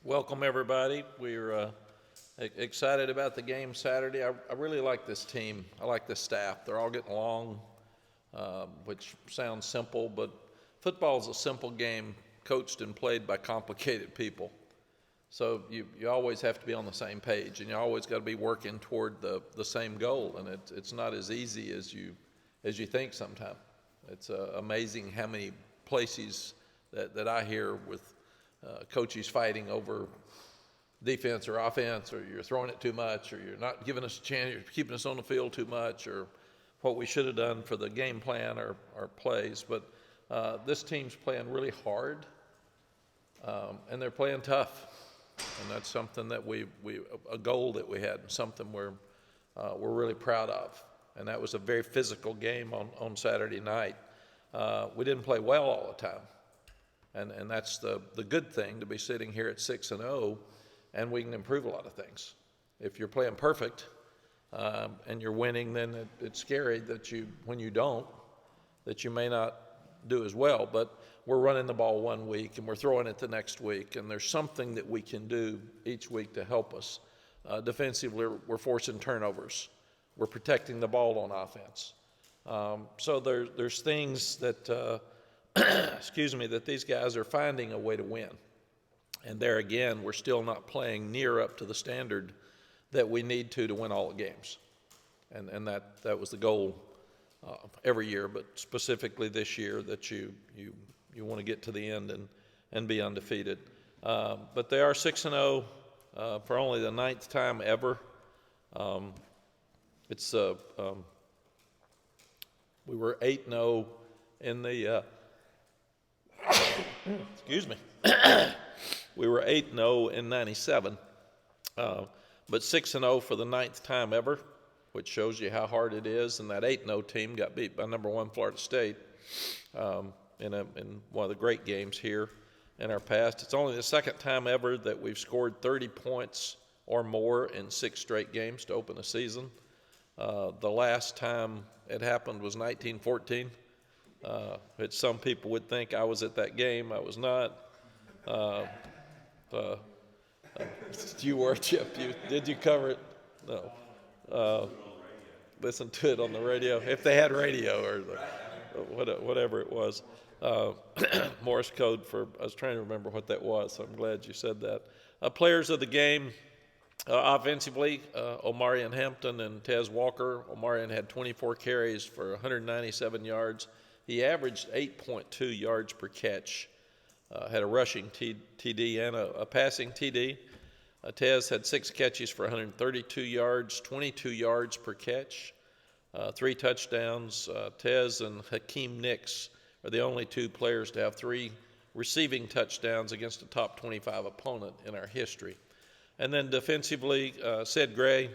Welcome, everybody. We're excited about the game Saturday. I really like this team. I like this staff. They're all getting along, which sounds simple, but football is a simple game coached and played by complicated people. So you always have to be on the same page, and you always got to be working toward the same goal, and it's not as easy as you think sometimes. It's amazing how many places that I hear with coaches fighting over defense or offense, or you're throwing it too much, or you're not giving us a chance, you're keeping us on the field too much, or what we should have done for the game plan or plays. But this team's playing really hard, and they're playing tough. And that's something that a goal that we had, and something we're really proud of. And that was a very physical game on Saturday night. We didn't play well all the time. And that's the good thing, to be sitting here at 6-0, and we can improve a lot of things. If you're playing perfect and you're winning, then it's scary that when you don't, that you may not do as well. But we're running the ball one week and we're throwing it the next week, and there's something that we can do each week to help us. Defensively, we're forcing turnovers. We're protecting the ball on offense. So there's things that that these guys are finding a way to win. And there again, we're still not playing near up to the standard that we need to win all the games. And that was the goal every year, but specifically this year, that you want to get to the end and be undefeated. But they are 6-0 for only the 9th time ever. We were 8-0 in the excuse me. We were 8-0 in 97, but 6-0 for the 9th time ever, which shows you how hard it is. And that 8-0 team got beat by number 1 Florida State in one of the great games here in our past. It's only the 2nd time ever that we've scored 30 points or more in 6 straight games to open a season. The last time it happened was 1914. Some people would think I was at that game. I was not. You were, Chip. Did you cover it? No. Listen to it on the radio, if they had radio, or whatever it was. Morse code I was trying to remember what that was, so I'm glad you said that. Players of the game, offensively, Omarion Hampton and Tez Walker. Omarion had 24 carries for 197 yards. He averaged 8.2 yards per catch, had a rushing TD and a passing TD. Tez had 6 catches for 132 yards, 22 yards per catch, 3 touchdowns. Tez and Hakeem Nicks are the only 2 players to have 3 receiving touchdowns against a top 25 opponent in our history. And then defensively, Sid Gray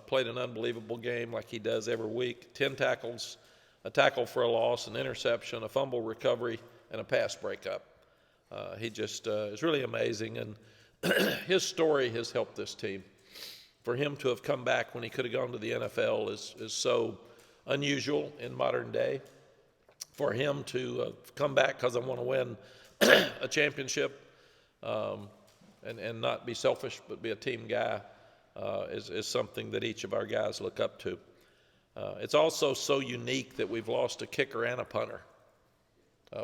played an unbelievable game like he does every week. 10 tackles, a tackle for a loss, an interception, a fumble recovery, and a pass breakup. He just is really amazing, and his story has helped this team. For him to have come back when he could have gone to the NFL is so unusual in modern day. For him to come back because I want to win a championship and not be selfish but be a team guy is something that each of our guys look up to. It's also so unique that we've lost a kicker and a punter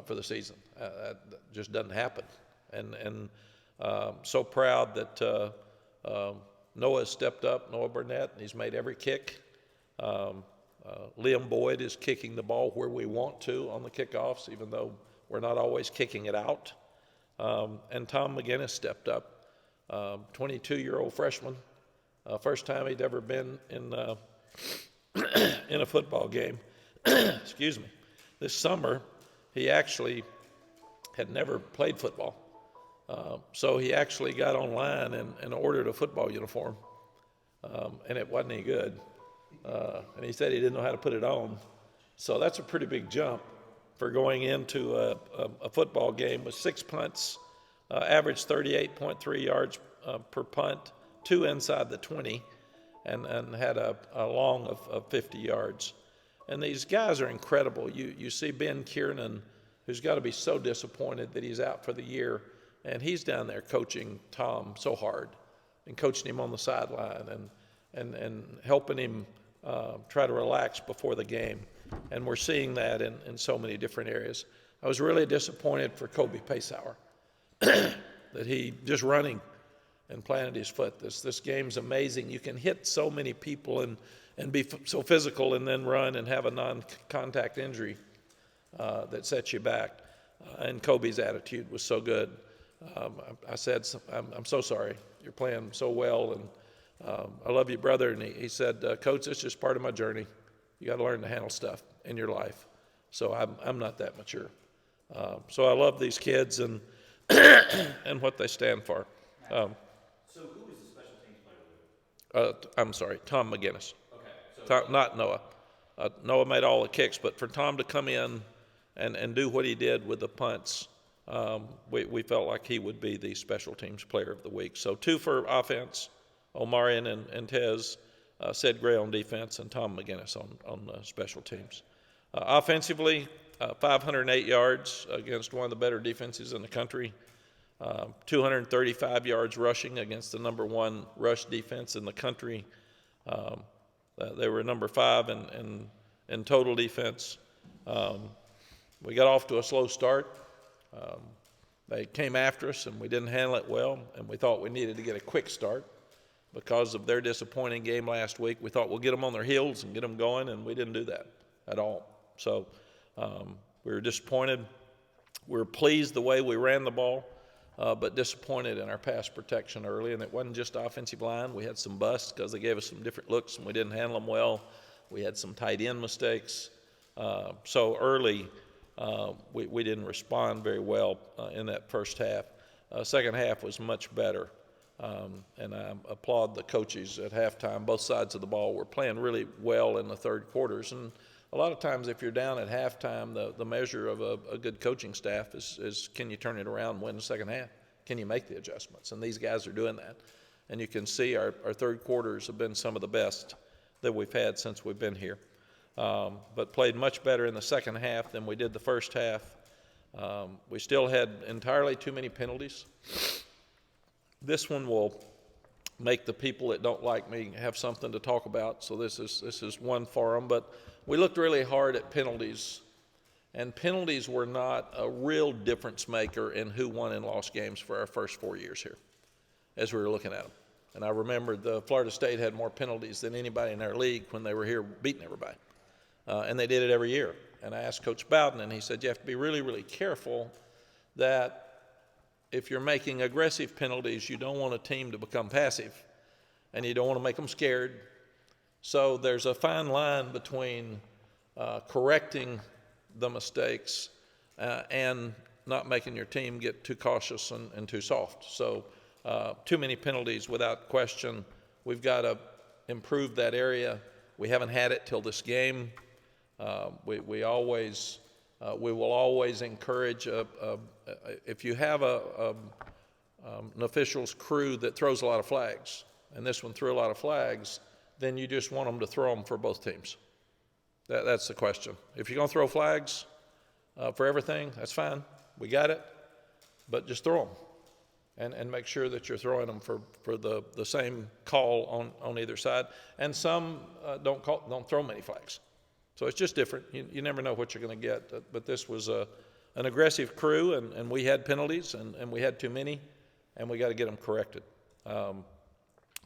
for the season. That just doesn't happen. And so proud that Noah stepped up, Noah Burnett, and he's made every kick. Liam Boyd is kicking the ball where we want to on the kickoffs, even though we're not always kicking it out. And Tom McGinnis stepped up, 22-year-old freshman, first time he'd ever been in a football game. Excuse me. This summer, he actually had never played football. So he actually got online and ordered a football uniform, and it wasn't any good. And he said he didn't know how to put it on. So that's a pretty big jump for going into a football game with 6 punts, averaged 38.3 yards per punt, 2 inside the 20, and had a long of 50 yards. And these guys are incredible. You see Ben Kiernan, who's got to be so disappointed that he's out for the year. and he's down there coaching Tom so hard and coaching him on the sideline and helping him try to relax before the game. And we're seeing that in so many different areas. I was really disappointed for Kobe Pacehour that he just running and planted his foot. This game's amazing. You can hit so many people and be so physical and then run and have a non-contact injury that sets you back. And Kobe's attitude was so good. I said, I'm so sorry. You're playing so well, and I love you, brother. And he said, Coach, it's just part of my journey. You got to learn to handle stuff in your life. So I'm not that mature. So I love these kids and and what they stand for. So who was the special teams player with? I'm sorry, Tom McGinnis. Okay. Not Noah. Noah made all the kicks, but for Tom to come in and do what he did with the punts, we felt like he would be the special teams player of the week. So 2 for offense, Omarion and Tez, Sid Gray on defense, and Tom McGinnis on special teams. Offensively, 508 yards against one of the better defenses in the country. 235 yards rushing against the number 1 rush defense in the country. They were number 5 in total defense. We got off to a slow start. They came after us, and we didn't handle it well, and we thought we needed to get a quick start because of their disappointing game last week. We thought we'll get them on their heels and get them going, and we didn't do that at all. So we were disappointed. We were pleased the way we ran the ball, but disappointed in our pass protection early. And it wasn't just offensive line. We had some busts because they gave us some different looks, and we didn't handle them well. We had some tight end mistakes. So early, we didn't respond very well in that first half. Second half was much better. And I applaud the coaches at halftime. Both sides of the ball were playing really well in the third quarters. And a lot of times if you're down at halftime, the measure of a good coaching staff is can you turn it around and win the second half? Can you make the adjustments? And these guys are doing that. And you can see our third quarters have been some of the best that we've had since we've been here. But played much better in the second half than we did the first half. We still had entirely too many penalties. This one will make the people that don't like me have something to talk about, so this is one for them. But we looked really hard at penalties, and penalties were not a real difference maker in who won and lost games for our first 4 years here as we were looking at them. And I remember the Florida State had more penalties than anybody in our league when they were here beating everybody. And they did it every year. And I asked Coach Bowden, and he said, you have to be really, really careful that if you're making aggressive penalties, you don't want a team to become passive, and you don't want to make them scared. So there's a fine line between correcting the mistakes and not making your team get too cautious and too soft. So too many penalties without question. We've got to improve that area. We haven't had it till this game. We will always encourage if you have an official's crew that throws a lot of flags, and this one threw a lot of flags, then you just want them to throw them for both teams. That's the question. If you're going to throw flags for everything, that's fine. We got it. But just throw them and make sure that you're throwing them for the same call on either side. And some don't throw many flags. So it's just different. You never know what you're going to get. But this was an aggressive crew, and we had penalties, and we had too many, and we got to get them corrected.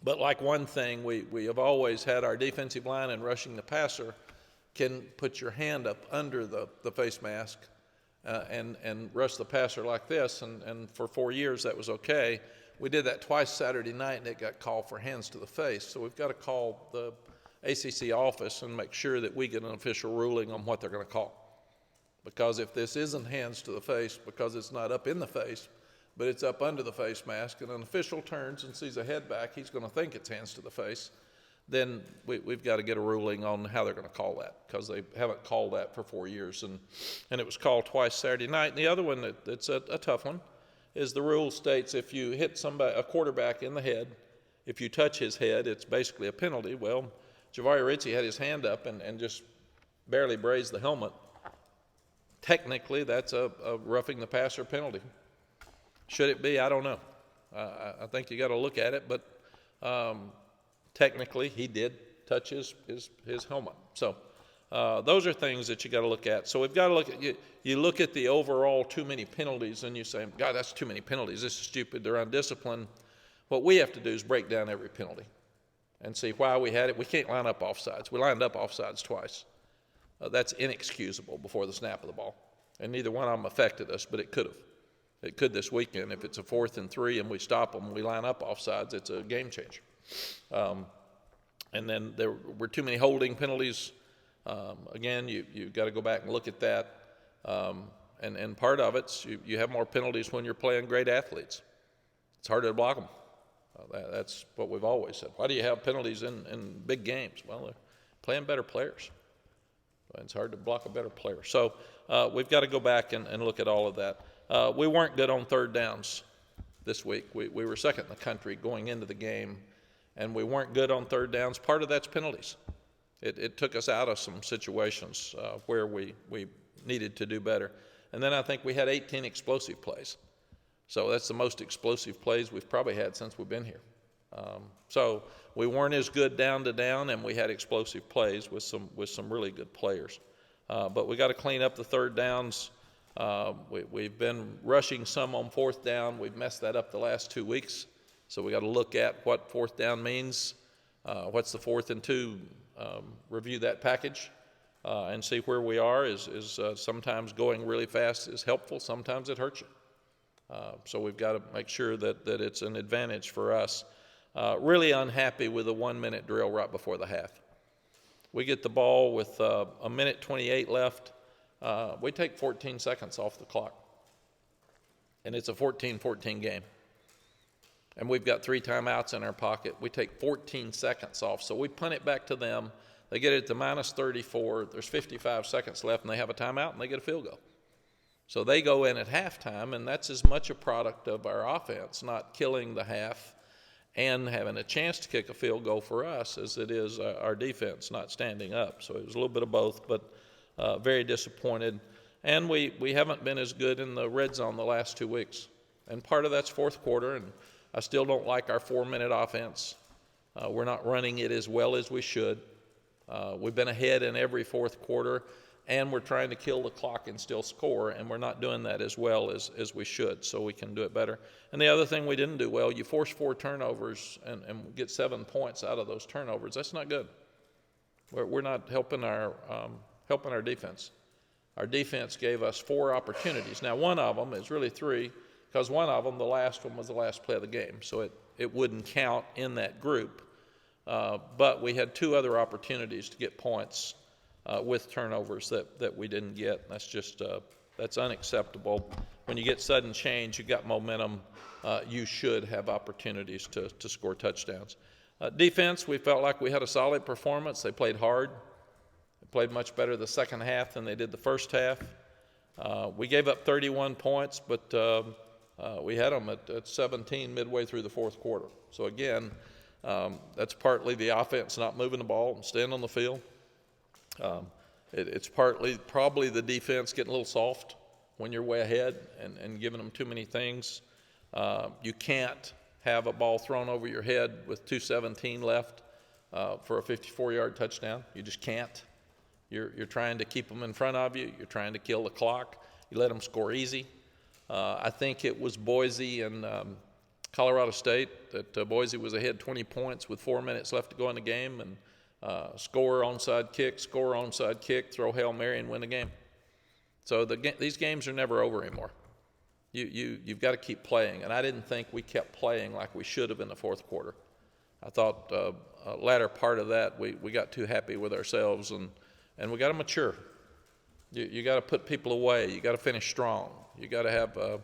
But like one thing, we have always had our defensive line and rushing the passer can put your hand up under the face mask and rush the passer like this. And for 4 years, that was okay. We did that twice Saturday night, and it got called for hands to the face. So we've got to call the ACC office and make sure that we get an official ruling on what they're going to call. Because if this isn't hands to the face, because it's not up in the face, but it's up under the face mask, and an official turns and sees a head back, he's going to think it's hands to the face, then we've got to get a ruling on how they're going to call that, because they haven't called that for 4 years. And it was called twice Saturday night. And the other one that's a tough one is the rule states if you hit a quarterback in the head, if you touch his head, it's basically a penalty. Well, Javari Ritchie had his hand up and just barely grazed the helmet. Technically, that's a roughing the passer penalty. Should it be? I don't know. I think you got to look at it, but technically he did touch his helmet. So those are things that you got to look at. So we've got to look at you look at the overall too many penalties, and you say, God, that's too many penalties. This is stupid. They're undisciplined. What we have to do is break down every penalty and see why we had it. We can't line up offsides. We lined up offsides twice. That's inexcusable before the snap of the ball. And neither one of them affected us, but it could have. It could this weekend. If it's a 4th and 3 and we stop them, we line up offsides, it's a game changer. And then there were too many holding penalties. Again, you've got to go back and look at that. And part of it's you have more penalties when you're playing great athletes. It's harder to block them. That's what we've always said. Why do you have penalties in big games? Well, they're playing better players. It's hard to block a better player. So we've got to go back and look at all of that. We weren't good on third downs this week. We were second in the country going into the game, and we weren't good on third downs. Part of that's penalties. It took us out of some situations where we needed to do better. And then I think we had 18 explosive plays. So that's the most explosive plays we've probably had since we've been here. So we weren't as good down to down, and we had explosive plays with some really good players. But we got to clean up the third downs. We've been rushing some on fourth down. We've messed that up the last 2 weeks. So we got to look at what fourth down means. What's the 4th and 2? Review that package and see where we are. Is sometimes going really fast is helpful. Sometimes it hurts you. So we've got to make sure that it's an advantage for us. Really unhappy with a 1-minute drill right before the half. We get the ball with a minute 28 left. We take 14 seconds off the clock. And it's a 14-14 game. And we've got 3 timeouts in our pocket. We take 14 seconds off. So we punt it back to them. They get it to minus 34. There's 55 seconds left, and they have a timeout, and they get a field goal. So they go in at halftime, and that's as much a product of our offense, not killing the half and having a chance to kick a field goal for us, as it is our defense not standing up. So it was a little bit of both, but very disappointed. And we haven't been as good in the red zone the last 2 weeks. And part of that's fourth quarter, and I still don't like our 4-minute offense. We're not running it as well as we should. We've been ahead in every fourth quarter, and we're trying to kill the clock and still score, and we're not doing that as well as we should, so we can do it better. And the other thing we didn't do well, you force 4 turnovers and get 7 points out of those turnovers. That's not good. We're not helping our defense. Our defense gave us 4 opportunities. Now, one of them is really 3, because one of them, the last one, was the last play of the game, so it wouldn't count in that group. But we had 2 other opportunities to get points with turnovers that we didn't get. That's unacceptable. When you get sudden change, you got momentum, you should have opportunities to score touchdowns. Defense, we felt like we had a solid performance. They played hard. They played much better the second half than they did the first half. We gave up 31 points, but we had them at 17 midway through the fourth quarter. So again, that's partly the offense not moving the ball and staying on the field. It's partly probably the defense getting a little soft when you're way ahead and giving them too many things. You can't have a ball thrown over your head with 2:17 left for a 54-yard touchdown. You just can't. You're trying to keep them in front of you. You're trying to kill the clock. You let them score easy. I think it was Boise and Colorado State that Boise was ahead 20 points with 4 minutes left to go in the game, and score onside kick, throw Hail Mary and win the game. So these games are never over anymore. You've got to keep playing, and I didn't think we kept playing like we should have in the fourth quarter. I thought latter part of that we got too happy with ourselves, and we got to mature. You got to put people away. You got to finish strong. You got to have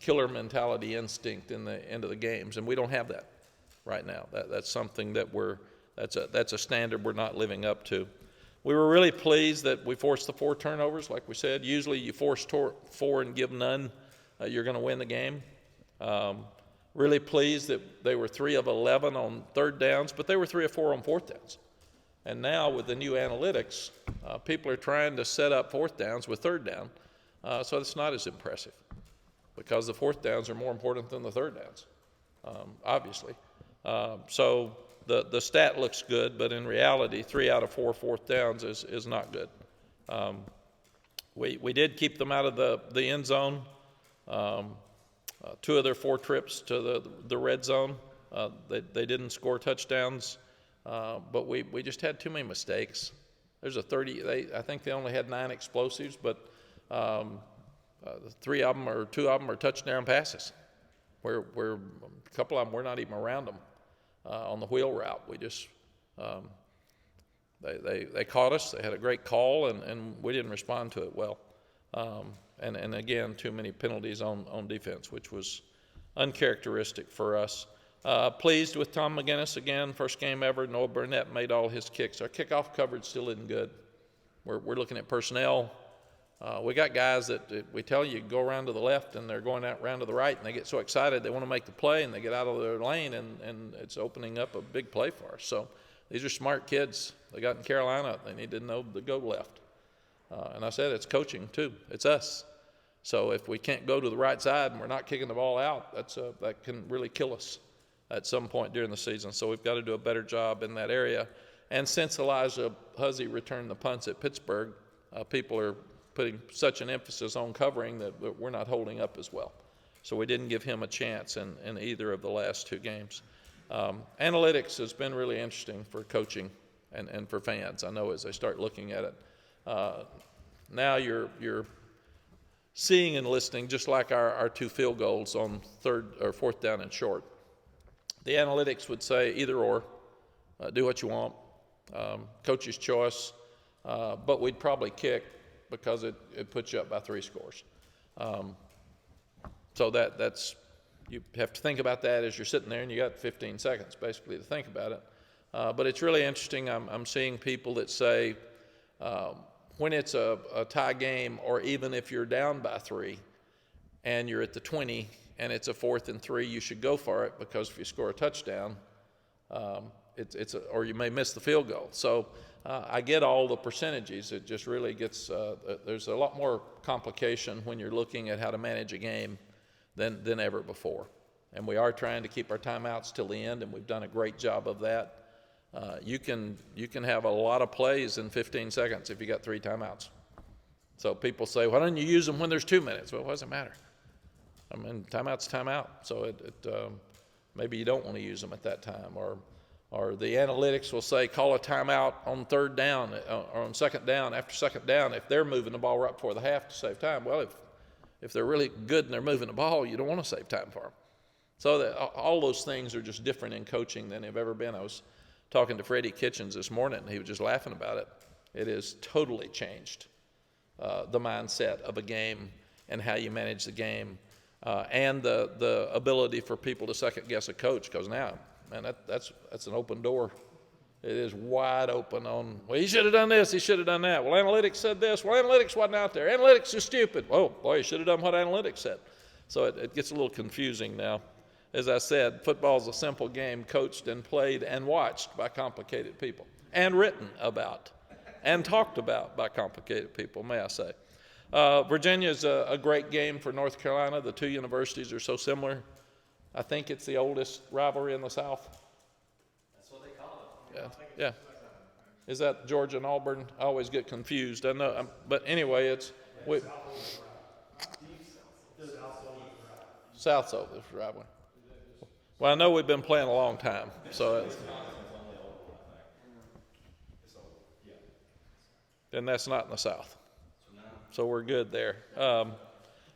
killer mentality instinct in the end of the games, and we don't have that right now. That's something that that's a standard we're not living up to. We were really pleased that we forced the 4 turnovers, like we said. Usually you force 4 and give none, you're going to win the game. Really pleased that they were 3 of 11 on third downs, but they were 3 of 4 on fourth downs. And now with the new analytics, people are trying to set up fourth downs with third down, so it's not as impressive. because the fourth downs are more important than the third downs, obviously. So the stat looks good, but in reality, 3 out of 4 fourth downs is not good. We did keep them out of the end zone. 2 of their 4 trips to the red zone, they didn't score touchdowns, but we just had too many mistakes. There's I think they only had 9 explosives, but 3 of them or 2 of them are touchdown passes. Where a couple of them, we're not even around them on the wheel route. We just they caught us. They had a great call, and we didn't respond to it well. And again, too many penalties on defense, which was uncharacteristic for us. Pleased with Tom McGinnis again, first game ever. Noah Burnett made all his kicks. Our kickoff coverage still isn't good. We're looking at personnel. We got guys that we tell you go around to the left, and they're going out around to the right, and they get so excited they want to make the play, and they get out of their lane, and it's opening up a big play for us. So these are smart kids. They got in Carolina. They need to know to go left. And I said it's coaching too. It's us. So if we can't go to the right side and we're not kicking the ball out, that can really kill us at some point during the season. So we've got to do a better job in that area. And since Elijah Huzzy returned the punts at Pittsburgh, people are putting such an emphasis on covering that we're not holding up as well. So we didn't give him a chance in either of the last 2 games. Analytics has been really interesting for coaching and for fans, I know, as they start looking at it. Now you're seeing and listening, just like our 2 field goals on 3rd or 4th down and short. The analytics would say either or, do what you want, coach's choice, but we'd probably kick because it puts you up by 3 scores. So that's you have to think about that as you're sitting there, and you got 15 seconds basically to think about it. But it's really interesting. I'm seeing people that say when it's a tie game, or even if you're down by 3 and you're at the 20 and it's a 4th and 3, you should go for it, because if you score a touchdown, or you may miss the field goal. So I get all the percentages. It just really gets there's a lot more complication when you're looking at how to manage a game than ever before. And we are trying to keep our timeouts till the end, and we've done a great job of that. You can have a lot of plays in 15 seconds if you got 3 timeouts. So people say, why don't you use them when there's 2 minutes? Well, what does it matter? I mean, timeout's timeout. So maybe you don't want to use them at that time. Or the analytics will say, call a timeout on 3rd down or on 2nd down, after 2nd down, if they're moving the ball right before the half to save time. Well, if they're really good and they're moving the ball, you don't want to save time for them. So all those things are just different in coaching than they've ever been. I was talking to Freddie Kitchens this morning, and he was just laughing about it. It has totally changed the mindset of a game and how you manage the game, and the ability for people to second-guess a coach, because now, man, that's an open door. It is wide open on, well, he should have done this, he should have done that. Well, analytics said this. Well, analytics wasn't out there. Analytics is stupid. Oh, boy, he should have done what analytics said. So it gets a little confusing now. As I said, football is a simple game coached and played and watched by complicated people, and written about and talked about by complicated people, may I say. Virginia is a great game for North Carolina. The 2 universities are so similar. I think it's the oldest rivalry in the South. That's what they call it. Yeah. Is that Georgia and Auburn? I always get confused. I know, but anyway, it's South's oldest rivalry. Well, I know we've been playing a long time, so and that's not in the South. So we're good there.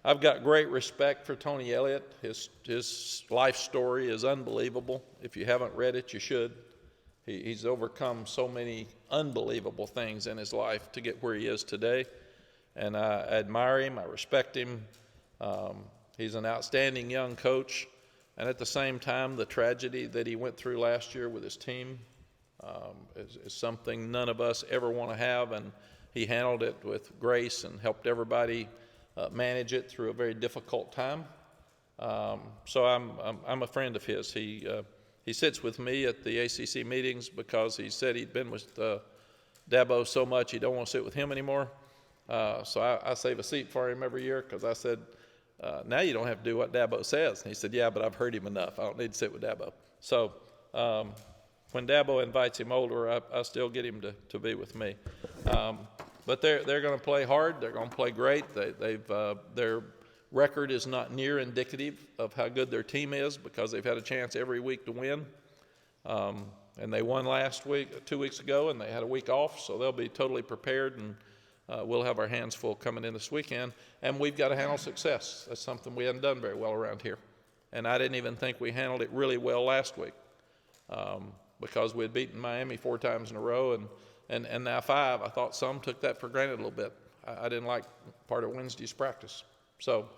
I've got great respect for Tony Elliott. His life story is unbelievable. If you haven't read it, you should. He's overcome so many unbelievable things in his life to get where he is today. And I admire him. I respect him. He's an outstanding young coach. And at the same time, the tragedy that he went through last year with his team is something none of us ever want to have. And he handled it with grace and helped everybody manage it through a very difficult time. So I'm a friend of his. He sits with me at the ACC meetings because he said he'd been with Dabo so much he don't want to sit with him anymore. So I save a seat for him every year, because I said now you don't have to do what Dabo says. And he said, yeah, but I've heard him enough. I don't need to sit with Dabo. So when Dabo invites him over, I still get him to be with me. But they're going to play hard. They're going to play great. Their record is not near indicative of how good their team is because they've had a chance every week to win. And they won last week, 2 weeks ago, and they had a week off, so they'll be totally prepared, and we'll have our hands full coming in this weekend. And we've got to handle success. That's something we hadn't done very well around here. And I didn't even think we handled it really well last week because we had beaten Miami 4 times in a row, and now 5. I thought some took that for granted a little bit. I didn't like part of Wednesday's practice. So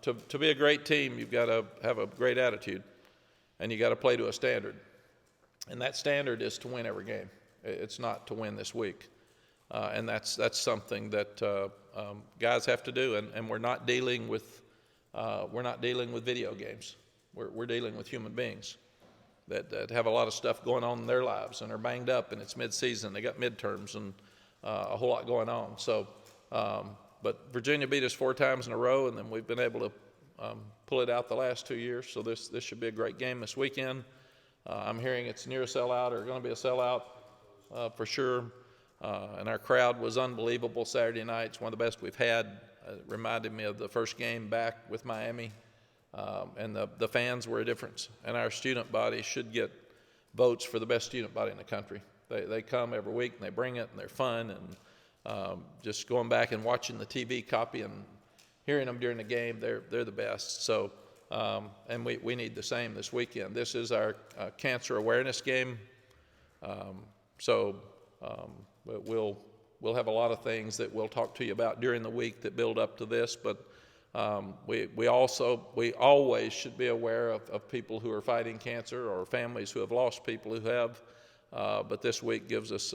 to be a great team, you've got to have a great attitude, and you got to play to a standard. And that standard is to win every game. It's not to win this week. And that's something that guys have to do. And we're not dealing with video games. We're dealing with human beings that have a lot of stuff going on in their lives and are banged up, and it's mid-season. They got midterms and a whole lot going on. So, but Virginia beat us 4 times in a row, and then we've been able to pull it out the last 2 years. So this should be a great game this weekend. I'm hearing it's near a sellout or going to be a sellout for sure. And our crowd was unbelievable Saturday night. It's one of the best we've had. It reminded me of the first game back with Miami. And the fans were a difference. And our student body should get votes for the best student body in the country. They come every week and they bring it and they're fun. And just going back and watching the TV copy and hearing them during the game, they're the best. So. And we need the same this weekend. This is our cancer awareness game. So we'll have a lot of things that we'll talk to you about during the week that build up to this. But we always should be aware of people who are fighting cancer or families who have lost people who have. But this week gives us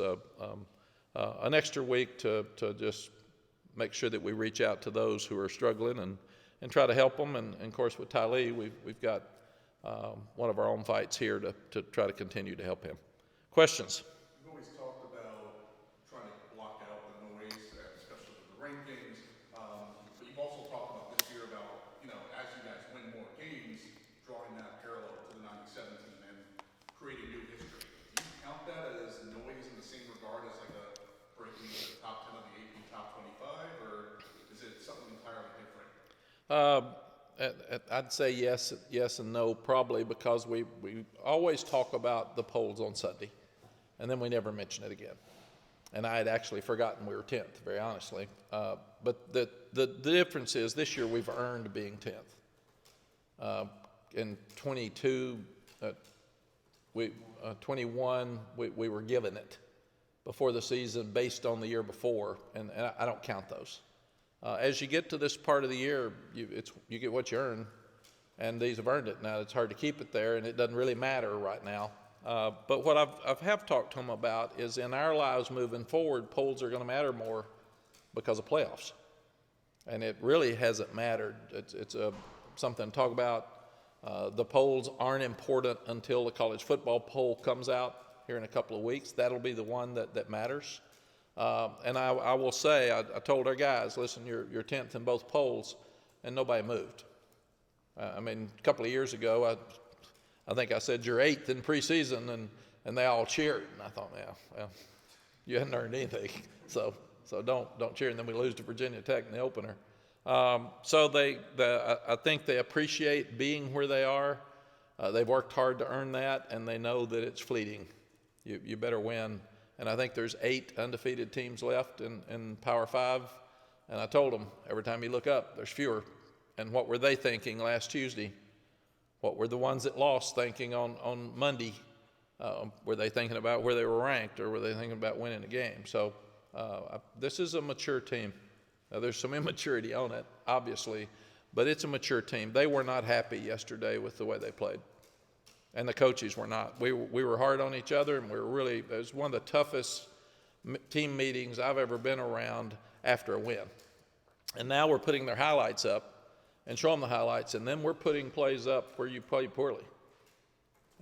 an extra week to just make sure that we reach out to those who are struggling and try to help them. And of course, with Ty Lee, we've got one of our own fights here to try to continue to help him. Questions? You've always talked about trying to block out the noise, especially with the rain games. But you've also talked about this year about, as you guys win more games, drawing that parallel to the 97 team and creating new history. Do you count that as noise in the same regard as like a breaking the top 10 of the AP top 25, or is it something entirely different? I'd say yes and no, probably, because we always talk about the polls on Sunday, and then we never mention it again. And I had actually forgotten we were 10th, very honestly. But the difference is this year we've earned being 10th. In 21, we were given it before the season based on the year before, and I don't count those. As you get to this part of the year, you get what you earn, and these have earned it. Now, it's hard to keep it there, and it doesn't really matter right now. But what I have talked to them about is in our lives moving forward, polls are going to matter more because of playoffs. And it really hasn't mattered. It's something to talk about. The polls aren't important until the college football poll comes out here in a couple of weeks. That'll be the one that matters. And I will say, I told our guys, listen, you're 10th in both polls, and nobody moved. A couple of years ago, I think I said you're 8th in preseason, and they all cheered. And I thought, yeah, well, you hadn't earned anything, so don't cheer. And then we lose to Virginia Tech in the opener. So I think they appreciate being where they are. They've worked hard to earn that, and they know that it's fleeting. You better win. And I think there's 8 undefeated teams left in Power 5. And I told them, every time you look up, there's fewer. And what were they thinking last Tuesday? What were the ones that lost thinking on Monday? Were they thinking about where they were ranked, or were they thinking about winning the game? So this is a mature team. Now, there's some immaturity on it, obviously, but it's a mature team. They were not happy yesterday with the way they played. And the coaches were not. We were hard on each other, and it was one of the toughest team meetings I've ever been around after a win. And now we're putting their highlights up and showing the highlights, and then we're putting plays up where you play poorly.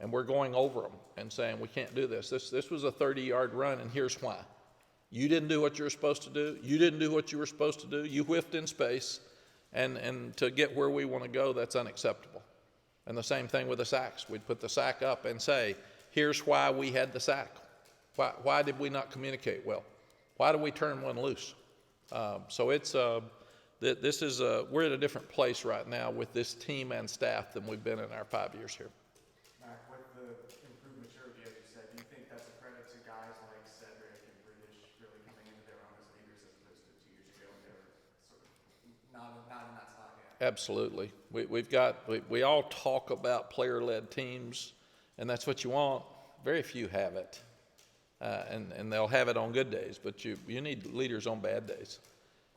And we're going over them and saying, we can't do this. This was a 30-yard run, and here's why. You didn't do what you were supposed to do. You didn't do what you were supposed to do. You whiffed in space, And to get where we want to go, that's unacceptable. And the same thing with the sacks. We'd put the sack up and say, here's why we had the sack. Why did we not communicate well? Why did we turn one loose? So it's we're at a different place right now with this team and staff than we've been in our 5 years here. Mack, with the improved maturity, as you said, do you think that's a credit to guys like Cedric and British really coming into their own as leaders as opposed to 2 years ago when they were sort of not in that spot yet? Absolutely. We all talk about player-led teams, and that's what you want. Very few have it, and they'll have it on good days, but you need leaders on bad days.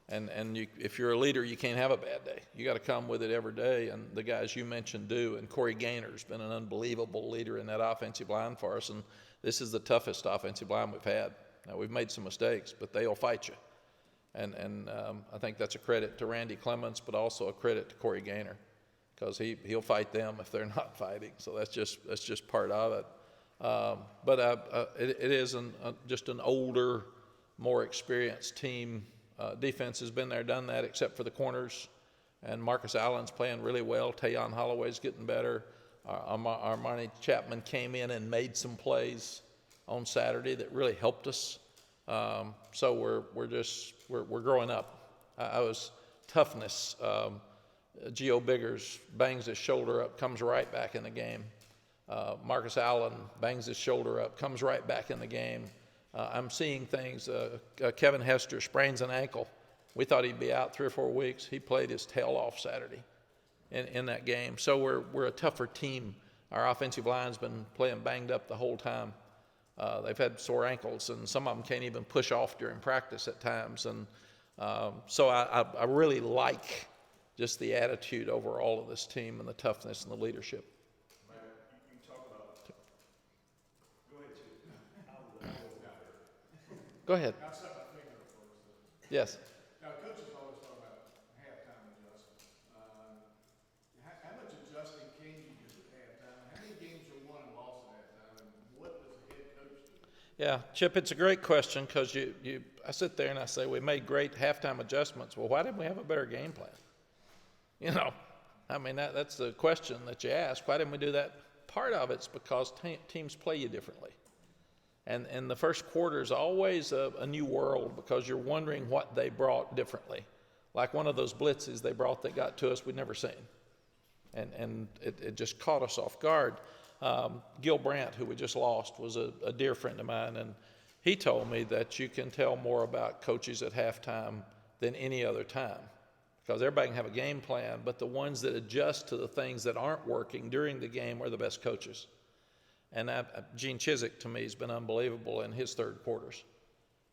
And if you're a leader, you can't have a bad day. You got to come with it every day, and the guys you mentioned do. And Corey Gaynor's been an unbelievable leader in that offensive line for us, and this is the toughest offensive line we've had. Now, we've made some mistakes, but they'll fight you. And I think that's a credit to Randy Clements, but also a credit to Corey Gaynor, because he'll fight them if they're not fighting. So that's just part of it. But it is just an older, more experienced team. Defense has been there, done that, except for the corners. And Marcus Allen's playing really well. Tayon Holloway's getting better. Armani Chapman came in and made some plays on Saturday that really helped us. So we're growing up. I was toughness. Gio Biggers bangs his shoulder up, comes right back in the game. Marcus Allen bangs his shoulder up, comes right back in the game. I'm seeing things. Kevin Hester sprains an ankle. We thought he'd be out 3 or 4 weeks. He played his tail off Saturday in that game. So we're a tougher team. Our offensive line's been playing banged up the whole time. They've had sore ankles, and some of them can't even push off during practice at times. And so I really like just the attitude overall of this team and the toughness and the leadership. You talk about. Go ahead, Chip. Go ahead. I'll set my finger up first. Yes. Now, coaches always talk about halftime adjustment. How much adjusting can you do at halftime? How many games are won and lost at halftime? And what does the head coach do? Yeah, Chip, it's a great question, because I sit there and I say, we made great halftime adjustments. Well, why didn't we have a better game plan? I mean, that's the question that you ask. Why didn't we do that? Part of it's because teams play you differently. And the first quarter is always a new world, because you're wondering what they brought differently. Like one of those blitzes they brought that got to us we'd never seen. And it just caught us off guard. Gil Brandt, who we just lost, was a dear friend of mine, and he told me that you can tell more about coaches at halftime than any other time, because everybody can have a game plan, but the ones that adjust to the things that aren't working during the game are the best coaches. And Gene Chizik, to me, has been unbelievable in his third quarters.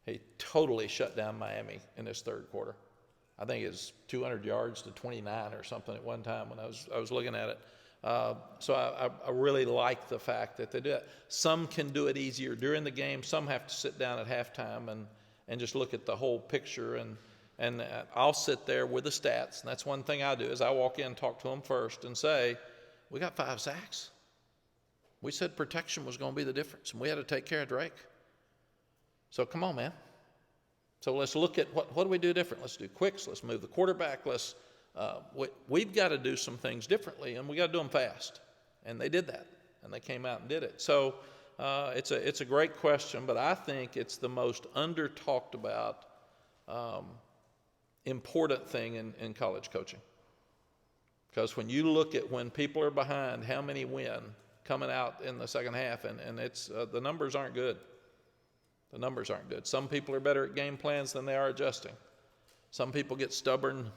He totally shut down Miami in his third quarter. I think it's 200 yards to 29 or something at one time when I was looking at it. So I really like the fact that they do it. Some can do it easier during the game. Some have to sit down at halftime and just look at the whole picture. And I'll sit there with the stats. And that's one thing I do, is I walk in and talk to them first and say, we got 5 sacks. We said protection was going to be the difference, and we had to take care of Drake. So come on, man. So let's look at what do we do different. Let's do quicks. Let's move the quarterback. We've got to do some things differently, and we got to do them fast. And they did that, and they came out and did it. So it's a great question, but I think it's the most under-talked about important thing in college coaching. Because when you look at when people are behind, how many win coming out in the second half, and it's the numbers aren't good. The numbers aren't good. Some people are better at game plans than they are adjusting. Some people get stubborn.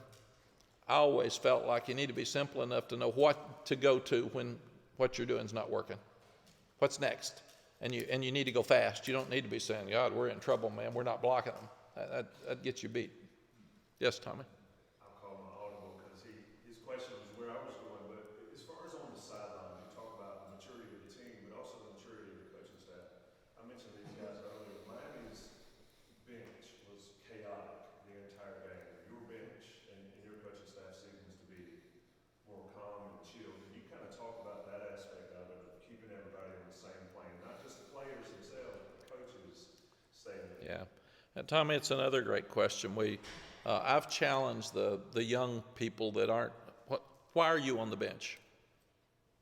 I always felt like you need to be simple enough to know what to go to when what you're doing is not working. What's next? And you need to go fast. You don't need to be saying, God, we're in trouble, man. We're not blocking them. That gets you beat. Yes, Tommy? I'll call him audible because his question was where I was going. But as far as on the sideline, you talk about the maturity of the team, but also the maturity of the coaching staff. I mentioned these guys earlier. Miami's bench was chaotic the entire game. Your bench and your coaching staff seems to be more calm and chill. Can you kind of talk about that aspect of it, of keeping everybody on the same plane, not just the players themselves, but the coaches staying there? Yeah. And Tommy, it's another great question. I've challenged the young people that aren't, why are you on the bench?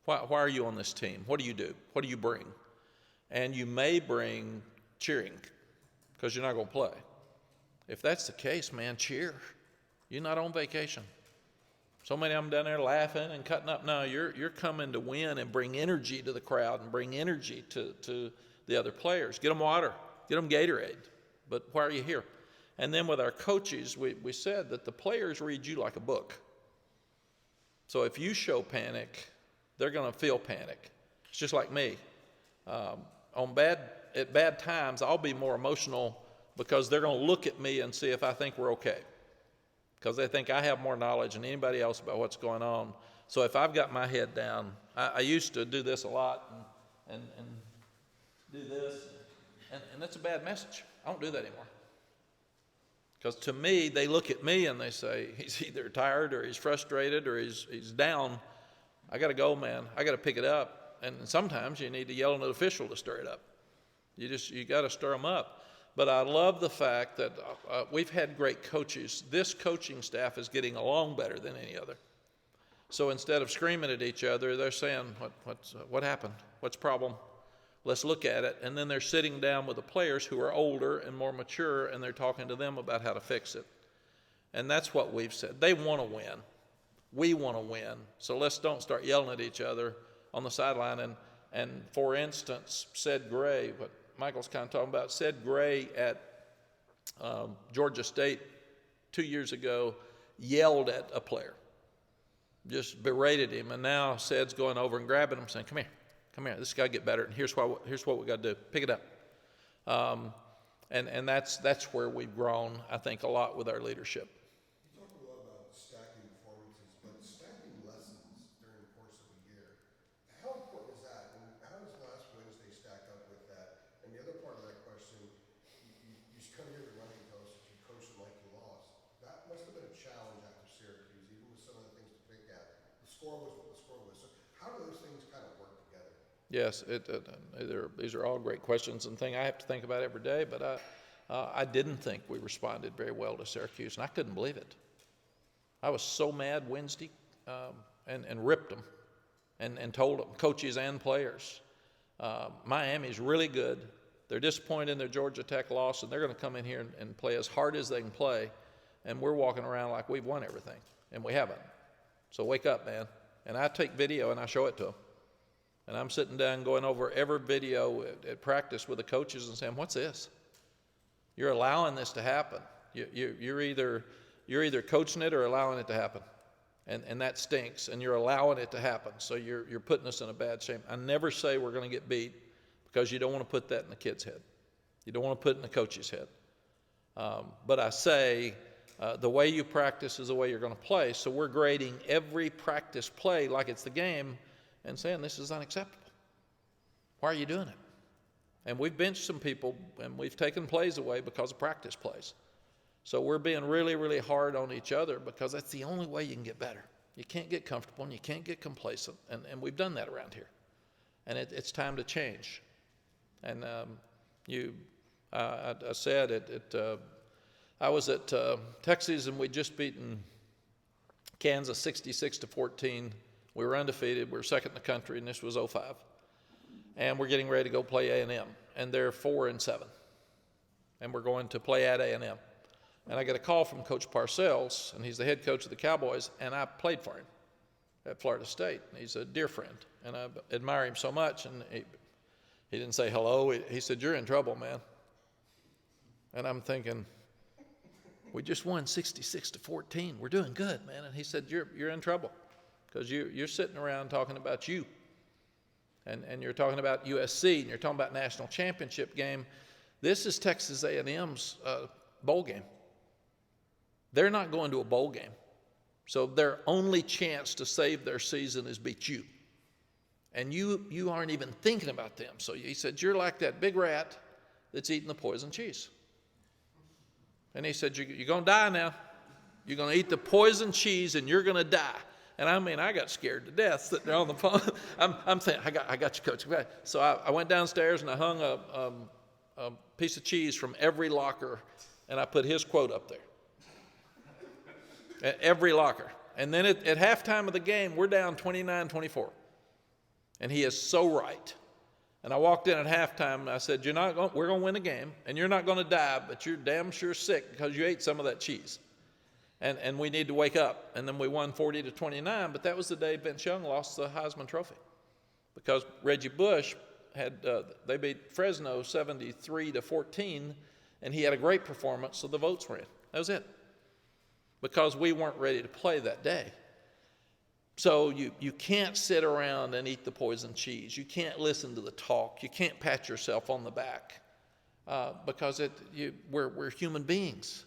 Why are you on this team? What do you do? What do you bring? And you may bring cheering because you're not going to play. If that's the case, man, cheer. You're not on vacation. So many of them down there laughing and cutting up. No, you're coming to win and bring energy to the crowd and bring energy to the other players. Get them water. Get them Gatorade. But why are you here? And then with our coaches, we said that the players read you like a book. So if you show panic, they're going to feel panic. It's just like me. At bad times, I'll be more emotional because they're going to look at me and see if I think we're okay. Because they think I have more knowledge than anybody else about what's going on. So if I've got my head down, I used to do this a lot and do this, and that's a bad message. I don't do that anymore. Because to me, they look at me and they say, he's either tired or he's frustrated or he's down. I got to go, man. I got to pick it up. And sometimes you need to yell at an official to stir it up. You got to stir them up. But I love the fact that we've had great coaches. This coaching staff is getting along better than any other. So instead of screaming at each other, they're saying, what happened? What's the problem? Let's look at it. And then they're sitting down with the players who are older and more mature, and they're talking to them about how to fix it. And that's what we've said. They want to win. We want to win. So let's don't start yelling at each other on the sideline. And for instance, Ced Gray, what Michael's kind of talking about, Ced Gray at Georgia State 2 years ago yelled at a player, just berated him. And now Ced's going over and grabbing him saying, come here, this got to get better. And here's what we got to do. Pick it up. And that's where we've grown, I think, a lot with our leadership. You talk a lot about stacking performances, but stacking lessons during the course of a year. How important is that? And how does last Wednesday stack up with that? And the other part of that question, you come here to running coaches, you coach them like you lost. That must have been a challenge after Syracuse, even with some of the things to pick at. The score was what the score was. So how do those things kind of work together? Yes, these are all great questions and things I have to think about every day, but I didn't think we responded very well to Syracuse, and I couldn't believe it. I was so mad Wednesday and ripped them and told them, coaches and players, Miami's really good. They're disappointed in their Georgia Tech loss, and they're going to come in here and play as hard as they can play, and we're walking around like we've won everything, and we haven't. So wake up, man. And I take video and I show it to them. And I'm sitting down going over every video at practice with the coaches and saying, what's this? You're allowing this to happen. You're either coaching it or allowing it to happen. And that stinks, and you're allowing it to happen. So you're putting us in a bad shape. I never say we're going to get beat because you don't want to put that in the kid's head. You don't want to put it in the coach's head. But I say the way you practice is the way you're going to play. So we're grading every practice play like it's the game and saying this is unacceptable. Why are you doing it? And we've benched some people, and we've taken plays away because of practice plays. So we're being really, really hard on each other because that's the only way you can get better. You can't get comfortable and you can't get complacent, and we've done that around here. And it's time to change. And I said I was at Texas, and we'd just beaten Kansas 66-14. We were undefeated. We were second in the country, and this was 05. And we're getting ready to go play A&M, and they're 4-7. And we're going to play at A&M. And I get a call from Coach Parcells, and he's the head coach of the Cowboys, and I played for him at Florida State. And he's a dear friend, and I admire him so much. And he didn't say hello. He said, you're in trouble, man. And I'm thinking, we just won 66-14. We're doing good, man. And he said, you're in trouble. Because you're sitting around talking about you, and you're talking about USC, and you're talking about national championship game. This is Texas A&M's bowl game. They're not going to a bowl game. So their only chance to save their season is beat you. And you aren't even thinking about them. So he said, you're like that big rat that's eating the poison cheese. And he said, you're going to die now. You're going to eat the poison cheese, and you're going to die. And I mean, I got scared to death sitting there on the phone. I'm saying, I got you, Coach. So I went downstairs and I hung a piece of cheese from every locker, and I put his quote up there. At every locker. And then at halftime of the game, we're down 29-24. And he is so right. And I walked in at halftime and I said, we're going to win the game, and you're not going to die, but you're damn sure sick because you ate some of that cheese. And we need to wake up. And then we won 40-29, but that was the day Vince Young lost the Heisman Trophy. Because Reggie Bush they beat Fresno 73-14, and he had a great performance, so the votes were in. That was it. Because we weren't ready to play that day. So you can't sit around and eat the poison cheese. You can't listen to the talk. You can't pat yourself on the back because we're human beings.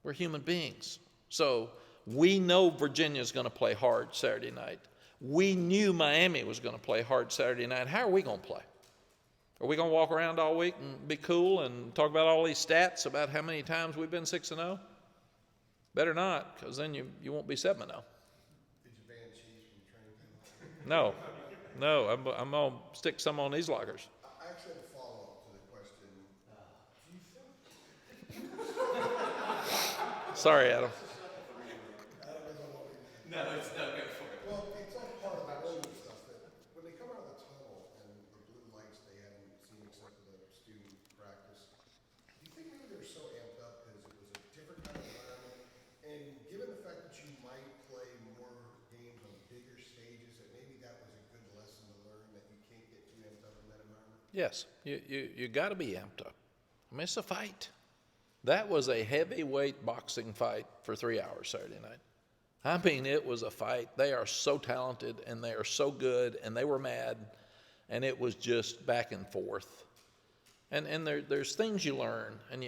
We're human beings. So we know Virginia's going to play hard Saturday night. We knew Miami was going to play hard Saturday night. How are we going to play? Are we going to walk around all week and be cool and talk about all these stats about how many times we've been 6-0? Better not, because then you won't be 7-0. Did you ban cheese from the training camp? No, I'm going to stick some on these lockers. I actually have a follow-up to the question. Do you think? Sorry, Adam. No, go for it. Well, it's all part of the earlier stuff that when they come out of the tunnel and the blue lights they haven't seen except for the student practice, do you think maybe they're so amped up because it was a different kind of environment? And given the fact that you might play more games on bigger stages, that maybe that was a good lesson to learn that you can't get too amped up in that environment? Yes, you got to be amped up. I mean, it's a fight. That was a heavyweight boxing fight for 3 hours Saturday night. I mean, it was a fight. They are so talented, and they are so good, and they were mad, and it was just back and forth. And there's things you learn, and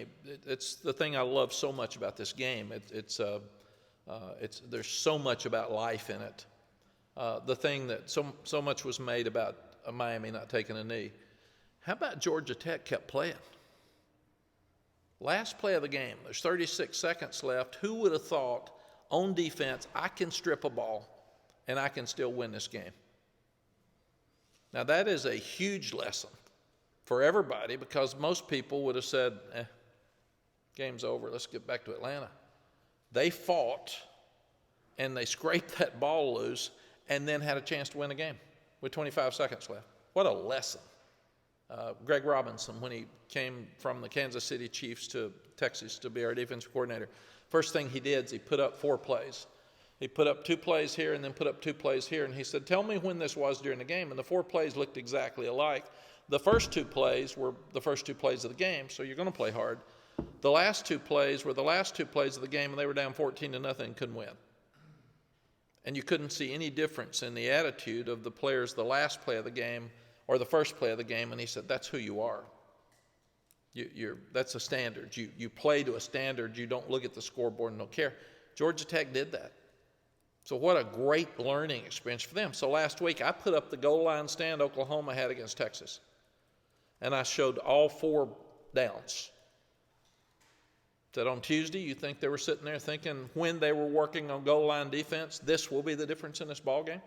it's the thing I love so much about this game. There's so much about life in it. The thing that so much was made about Miami not taking a knee. How about Georgia Tech kept playing? Last play of the game, there's 36 seconds left. Who would have thought on defense I can strip a ball and I can still win this game? Now that is a huge lesson for everybody because most people would have said, game's over, let's get back to Atlanta. They fought and they scraped that ball loose and then had a chance to win the game with 25 seconds left. What a lesson. Greg Robinson, when he came from the Kansas City Chiefs to Texas to be our defensive coordinator, first thing he did is he put up 4 plays. He put up 2 plays here and then put up 2 plays here, and he said, tell me when this was during the game. And the 4 plays looked exactly alike. The first 2 plays were the first 2 plays of the game, so you're going to play hard. The last 2 plays were the last 2 plays of the game, and they were down 14-0 and couldn't win. And you couldn't see any difference in the attitude of the players the last play of the game or the first play of the game, and he said, that's who you are. That's a standard. You play to a standard. You don't look at the scoreboard and don't care. Georgia Tech did that. So what a great learning experience for them. So last week I put up the goal line stand Oklahoma had against Texas, and I showed all 4 downs. Said on Tuesday, you think they were sitting there thinking when they were working on goal line defense, this will be the difference in this ball game?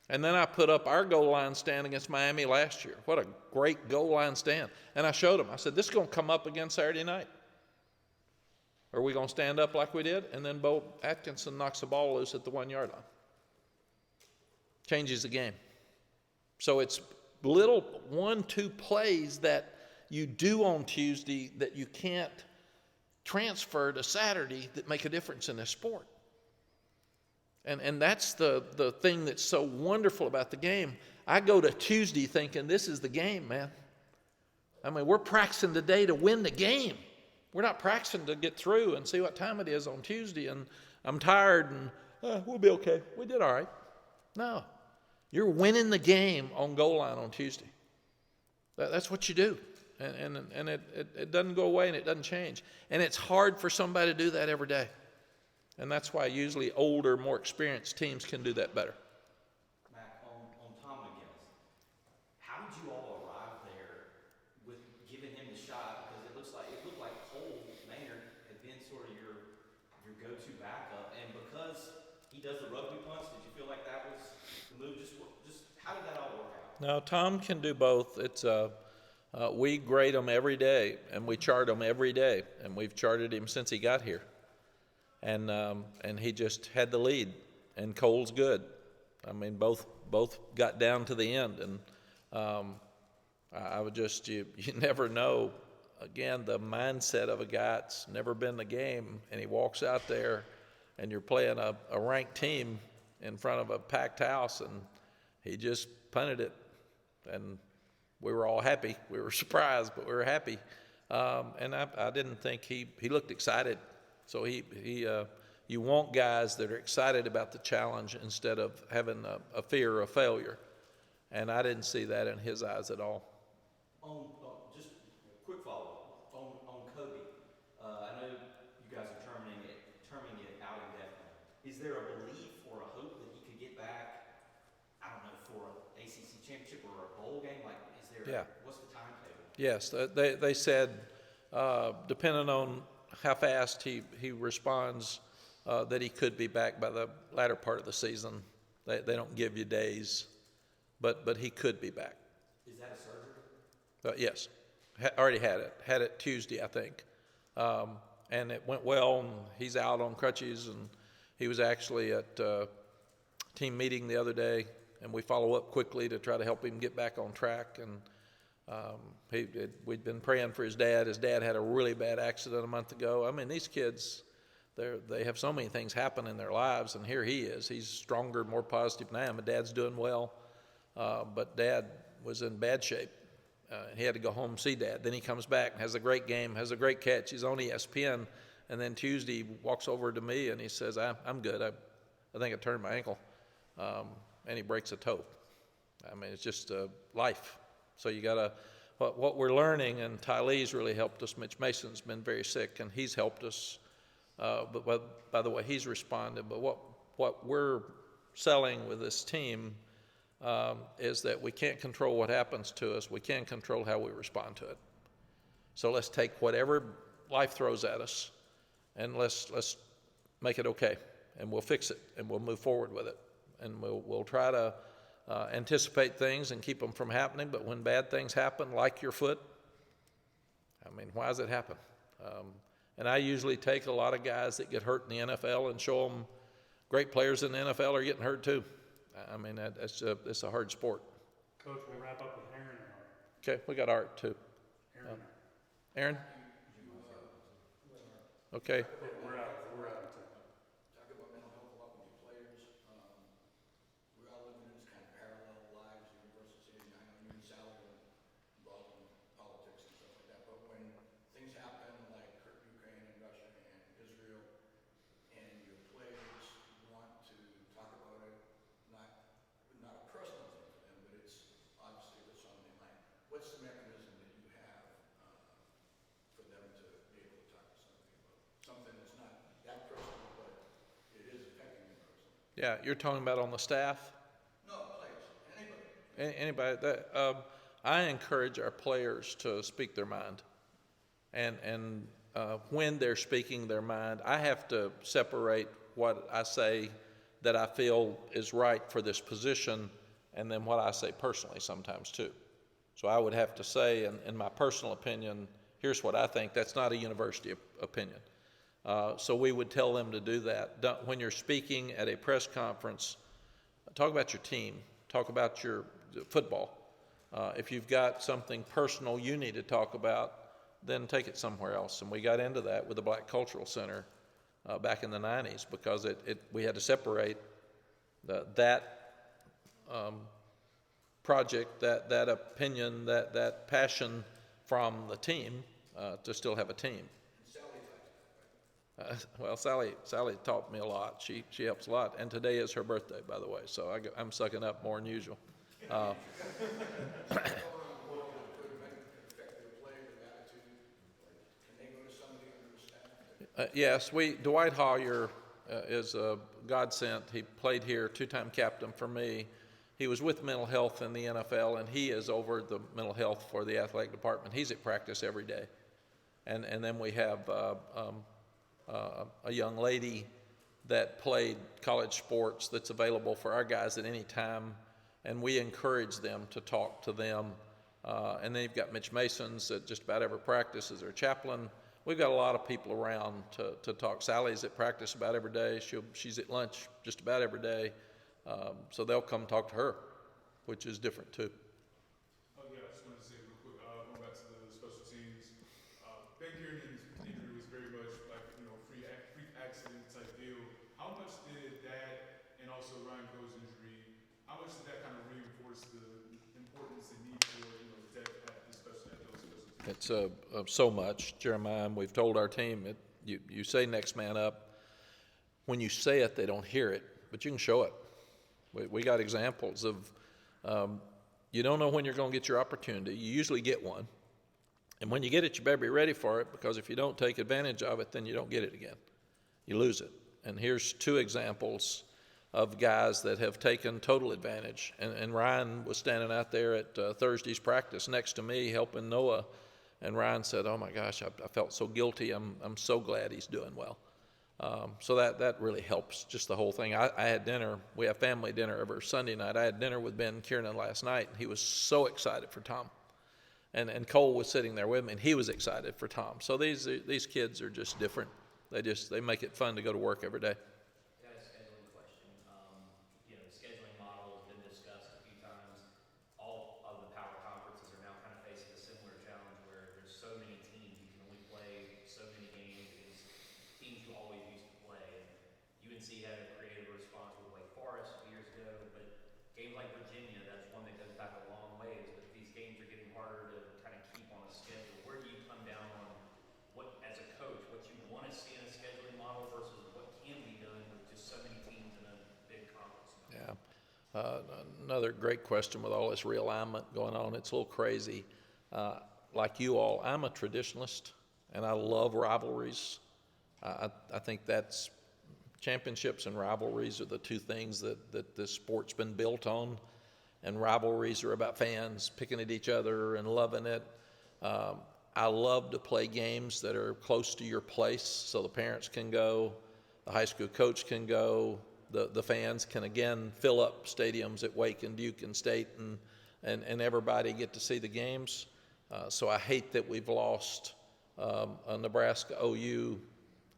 And then I put up our goal line stand against Miami last year. What a great goal line stand. And I showed them. I said, this is going to come up again Saturday night. Are we going to stand up like we did? And then Bo Atkinson knocks the ball loose at the 1-yard line. Changes the game. So it's little 1-2 plays that you do on Tuesday that you can't transfer to Saturday that make a difference in this sport. And that's the thing that's so wonderful about the game. I go to Tuesday thinking this is the game, man. I mean, we're practicing today to win the game. We're not practicing to get through and see what time it is on Tuesday and I'm tired and we'll be okay. We did all right. No. You're winning the game on goal line on Tuesday. That's what you do. And it doesn't go away and it doesn't change. And it's hard for somebody to do that every day. And that's why usually older, more experienced teams can do that better. Mack, on Tom McGinnis, how did you all arrive there with giving him the shot? Because it looked like Cole Maynard had been sort of your go-to backup, and because he does the rugby punch, did you feel like that was the move? Just how did that all work out? No, Tom can do both. It's we grade him every day, and we chart him every day, and we've charted him since he got here. and he just had the lead. And Cole's good. I mean, both got down to the end, and I would just you never know. Again, the mindset of a guy that's never been in the game, and he walks out there, and you're playing a ranked team in front of a packed house, and he just punted it, and we were all happy. We were surprised, but we were happy. And I didn't think he looked excited. So you want guys that are excited about the challenge instead of having a fear of failure. And I didn't see that in his eyes at all. Just a quick follow-up on Kobe. I know you guys are terming it out indefinitely. Is there a belief or a hope that he could get back? I don't know, for an ACC championship or a bowl game. Like, is there? Yeah. What's the timetable? Yes, they said depending on how fast he responds, that he could be back by the latter part of the season. They don't give you days, but he could be back. Is that a surgery? Yes, already had it. Had it Tuesday, I think, and it went well. And he's out on crutches, and he was actually at team meeting the other day, and we follow up quickly to try to help him get back on track. And we'd been praying for his dad. His dad had a really bad accident a month ago. I mean, these kids, they have so many things happen in their lives, and here he is. He's stronger, more positive than I am. My dad's doing well, but Dad was in bad shape. He had to go home and see Dad. Then he comes back and has a great game, has a great catch. He's on ESPN, and then Tuesday he walks over to me and he says, I'm good. I think I turned my ankle, and he breaks a toe. I mean, it's just life. So you got to, what we're learning, and Tylee's really helped us. Mitch Mason's been very sick, and he's helped us. But by the way, he's responded. But what we're selling with this team is that we can't control what happens to us. We can control how we respond to it. So let's take whatever life throws at us, and let's make it okay, and we'll fix it, and we'll move forward with it, and we'll try to anticipate things and keep them from happening. But when bad things happen, like your foot, I mean, why does it happen? And I usually take a lot of guys that get hurt in the NFL and show them great players in the NFL are getting hurt too. I mean, it's a hard sport. Coach, we'll wrap up with Aaron and Art. Okay, we got Art too. Aaron? Okay. We're out of time. Talk about mental health a lot with your players. We're all living in this kind of parallel lives, universal city. I know you and Sally are involved in politics and stuff like that, but when things happen like Ukraine and Russia and Israel, and your players want to talk about it, not a personal thing for them, but it's obviously what's on their mind. What's the mechanism that you have for them to be able to talk to somebody about something that's not that personal, but it is affecting them personally? Yeah, you're talking about on the staff? No, players, anybody. Anybody that I encourage our players to speak their mind, and when they're speaking their mind, I have to separate what I say that I feel is right for this position, and then what I say personally sometimes too. So I would have to say, in my personal opinion, here's what I think. That's not a university opinion. So we would tell them to do that. When you're speaking at a press conference, talk about your team. Talk about your football. If you've got something personal you need to talk about, then take it somewhere else. And we got into that with the Black Cultural Center back in the 90s because we had to separate that project, that opinion, that passion from the team to still have a team. Well, Sally taught me a lot. She helps a lot, and today is her birthday, by the way. So I'm sucking up more than usual. Yes, Dwight Hollier is a godsend. He played here, two-time captain for me. He was with mental health in the NFL, and he is over the mental health for the athletic department. He's at practice every day. And then we have a young lady that played college sports that's available for our guys at any time, and we encourage them to talk to them. And then you've got Mitch Mason's at just about every practice as their chaplain. we've got a lot of people around to talk. Sally's at practice about every day. She's at lunch just about every day. So they'll come talk to her, which is different too. Oh yeah, I just wanted to say real quick, going back to the special teams. Ben Kiernan's injury was very much like, freak accident type deal. How much did that, and also Ryan Coe's injury, how much did that kind of reinforce the importance and need for, depth at those special teams? It's so much, Jeremiah. And we've told our team, you say next man up. When you say it, they don't hear it, but you can show it. We got examples of you don't know when you're going to get your opportunity. You usually get one. And when you get it, you better be ready for it, because if you don't take advantage of it, then you don't get it again. You lose it. And here's two examples of guys that have taken total advantage. And Ryan was standing out there at Thursday's practice next to me helping Noah. And Ryan said, "Oh my gosh, I felt so guilty. I'm so glad he's doing well." So that really helps, just the whole thing. I had dinner. We have family dinner every Sunday night. I had dinner with Ben Kiernan last night, and he was so excited for Tom. And Cole was sitting there with me, and he was excited for Tom. So these kids are just different. They make it fun to go to work every day. Got a scheduling question. The scheduling model has been discussed a few times. All of the power conferences are now kind of facing a similar challenge where there's so many teams, you can only play so many games against teams you always used to play. And UNC had a creative response with Wake Forest years ago, but games like Virginia, that's one that goes back a long ways. But these games are getting harder to kind of keep on a schedule. Where do you come down on what, as a coach, what you want to see in a scheduling model versus what can be done with just so many teams in a big conference? Yeah. Another great question with all this realignment going on. It's a little crazy. Like you all, I'm a traditionalist, and I love rivalries. I think that's championships and rivalries are the two things that this sport's been built on. And rivalries are about fans picking at each other and loving it. I love to play games that are close to your place, so the parents can go, the high school coach can go, the fans can again fill up stadiums at Wake and Duke and State, and everybody get to see the games. So I hate that we've lost a Nebraska OU.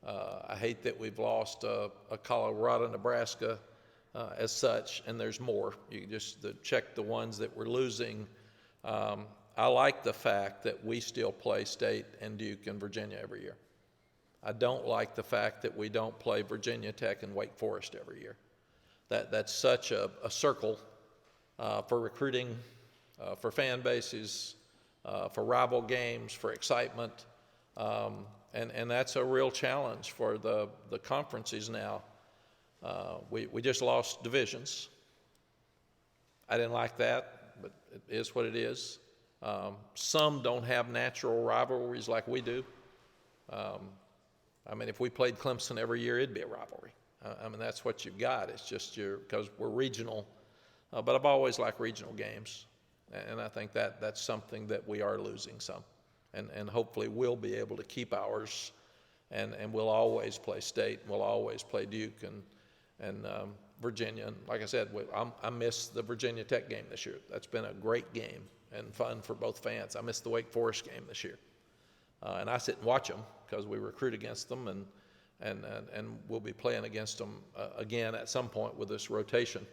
I hate that we've lost a Colorado Nebraska as such, and there's more. You can just check the ones that we're losing. I like the fact that we still play State and Duke and Virginia every year. I don't like the fact that we don't play Virginia Tech and Wake Forest every year. That's such a circle for recruiting, for fan bases, for rival games, for excitement, and that's a real challenge for the conferences now. We just lost divisions. I didn't like that, but it is what it is. Some don't have natural rivalries like we do. If we played Clemson every year, it'd be a rivalry. That's what you've got. It's just because we're regional. But I've always liked regional games. And I think that's something that we are losing some. And hopefully we'll be able to keep ours. And we'll always play State. And we'll always play Duke and Virginia. And like I said, I missed the Virginia Tech game this year. That's been a great game and fun for both fans. I missed the Wake Forest game this year. And I sit and watch them because we recruit against them, and we'll be playing against them again at some point with this rotation.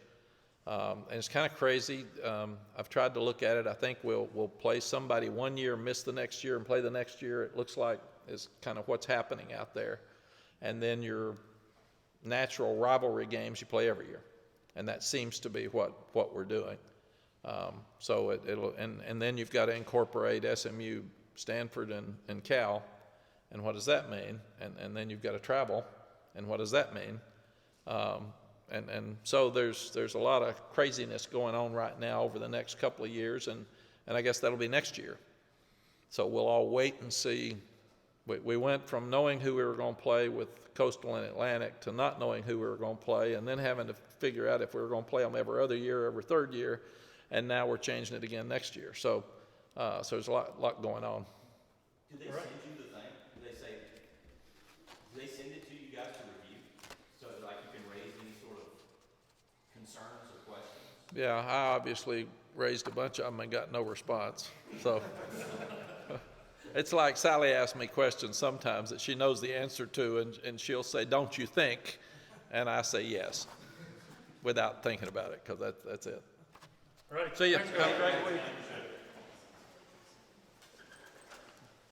And it's kind of crazy. I've tried to look at it. I think we'll play somebody one year, miss the next year, and play the next year. It looks like is kind of what's happening out there. And then your natural rivalry games you play every year, and that seems to be what we're doing. So it'll and then you've got to incorporate SMU, Stanford, and Cal, and what does that mean? And then you've got to travel, and what does that mean? And so there's a lot of craziness going on right now over the next couple of years, and I guess that'll be next year. So we'll all wait and see. We went from knowing who we were going to play with Coastal and Atlantic to not knowing who we were going to play, and then having to figure out if we were going to play them every other year, every third year, and now we're changing it again next year. So there's a lot going on. Do they send you the thing? Do they send it to you guys to review? So like you can raise any sort of concerns or questions? Yeah, I obviously raised a bunch of them and got no response. So It's like Sally asks me questions sometimes that she knows the answer to, and she'll say, "Don't you think?" And I say yes, without thinking about it, because that's it. All right. See ya. Thanks, guys. Have a great week.